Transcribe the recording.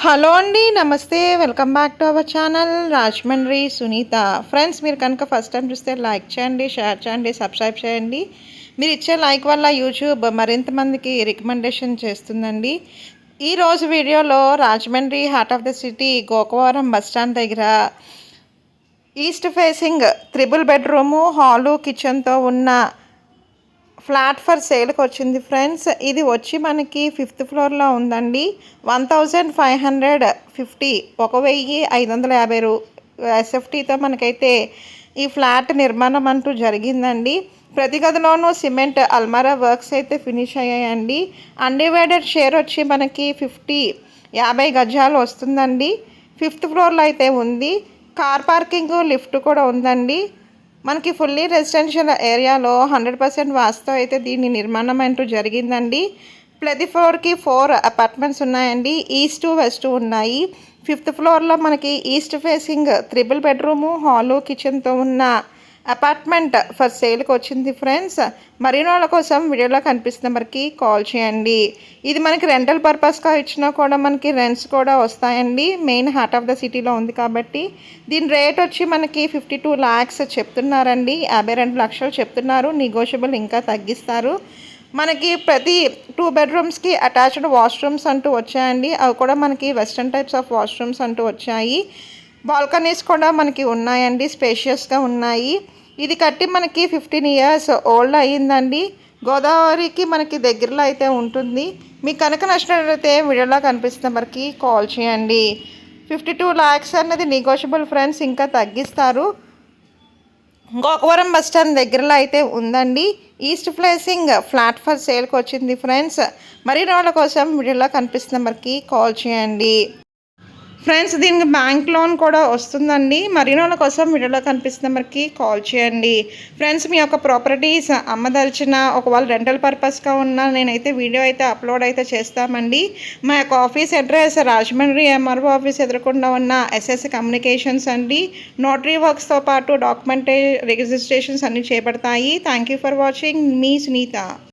Hello అండి, నమస్తే. Welcome back to our channel Rajahmundry Sunitha. Friends, మీరు కనుక ఫస్ట్ టైం చూస్తే లైక్ చేయండి, షేర్ చేయండి, సబ్స్క్రైబ్ చేయండి. మీరు ఇచ్చే లైక్ వల్ల యూట్యూబ్ మరింత మందికి రికమెండేషన్ చేస్తుందండి. ఈరోజు వీడియోలో Rajahmundry heart of the city Gokavaram bus stand దగ్గర east facing triple bedroom, hall, కిచెన్తో ఉన్న ఫ్లాట్ ఫర్ సేల్కి వచ్చింది ఫ్రెండ్స్. ఇది వచ్చి మనకి 5th ఫ్లోర్లో ఉందండి. 1550 1550 ఎస్ఎఫ్టీతో మనకైతే ఈ ఫ్లాట్ నిర్మాణం అంటూ జరిగిందండి. ప్రతి గదిలోనూ సిమెంట్ అల్మారా వర్క్స్ అయితే ఫినిష్ అయ్యాయండి. అన్డివైడెడ్ షేర్ వచ్చి మనకి 50 గజాలు వస్తుందండి. 5th ఫ్లోర్లో అయితే ఉంది. కార్ పార్కింగ్, లిఫ్ట్ కూడా ఉందండి. మనకి ఫుల్లీ రెసిడెన్షియల్ ఏరియాలో 100% వాస్తు అయితే దీని నిర్మాణం అంటూ జరిగిందండి. ప్రతి ఫ్లోర్కి 4 అపార్ట్మెంట్స్ ఉన్నాయండి. ఈస్ట్ వెస్ట్ ఉన్నాయి. 5th ఫ్లోర్లో మనకి east facing triple bedroom, hall, కిచెన్తో ఉన్న అపార్ట్మెంట్ ఫర్ సేల్కి వచ్చింది ఫ్రెండ్స్. మరిన్ని వాళ్ళ కోసం వీడియోలో కనిపిస్తున్న నెంబర్కి కాల్ చేయండి. ఇది మనకి రెంటల్ పర్పస్గా ఇచ్చినా కూడా మనకి రెంట్స్ కూడా వస్తాయండి. మెయిన్ హార్ట్ ఆఫ్ ద సిటీలో ఉంది కాబట్టి దీని రేట్ వచ్చి మనకి 52 lakhs చెప్తున్నారండి. 52 లక్షలు చెప్తున్నారు. నెగోషియబుల్ ఇంకా తగ్గిస్తారు. మనకి ప్రతి 2 బెడ్రూమ్స్కి అటాచ్డ్ వాష్రూమ్స్ అంటూ వచ్చాయండి. అవి కూడా మనకి వెస్ట్రన్ టైప్స్ ఆఫ్ వాష్రూమ్స్ అంటూ వచ్చాయి. బాల్కనీస్ కూడా మనకి ఉన్నాయండి, స్పేషియస్గా ఉన్నాయి. ఇది కట్టి మనకి 15 years ఓల్డ్ అయ్యిందండి. గోదావరికి మనకి దగ్గరలో అయితే ఉంటుంది. మీకు కనుక నచ్చినట్లయితే వీడియోలో కనిపిస్తున్న వరకు కాల్ చేయండి. 52 lakhs అన్నది నెగోషియబుల్ ఫ్రెండ్స్, ఇంకా తగ్గిస్తారు. గోకవరం బస్టాండ్ దగ్గరలో అయితే ఉందండి. ఈస్ట్ ఫేసింగ్ ఫ్లాట్ ఫర్ సేల్కి వచ్చింది ఫ్రెండ్స్. మరిన్ని వాళ్ళ కోసం వీడియోలో కనిపిస్తున్న వరకు కాల్ చేయండి. ఫ్రెండ్స్, దీనికి బ్యాంక్ లోన్ కూడా వస్తుందండి. మరిన్ని వాళ్ళ కోసం వీడియోలో కనిపిస్తున్న నెంబర్కి కాల్ చేయండి. ఫ్రెండ్స్, మీ యొక్క ప్రాపర్టీస్ అమ్మదలిచిన ఒకవేళ రెంటల్ పర్పస్గా ఉన్న నేనైతే వీడియో అయితే అప్లోడ్ అయితే చేస్తామండి. మా యొక్క office address Rajahmundry MRO office ఎదురకుండా ఉన్న ఎస్ఎస్ కమ్యూనికేషన్స్ అండి. నోటరీ వర్క్స్తో పాటు డాక్యుమెంట్ రిజిస్ట్రేషన్స్ అన్నీ చేపడతాయి. Thank you for watching. మీ సునీత.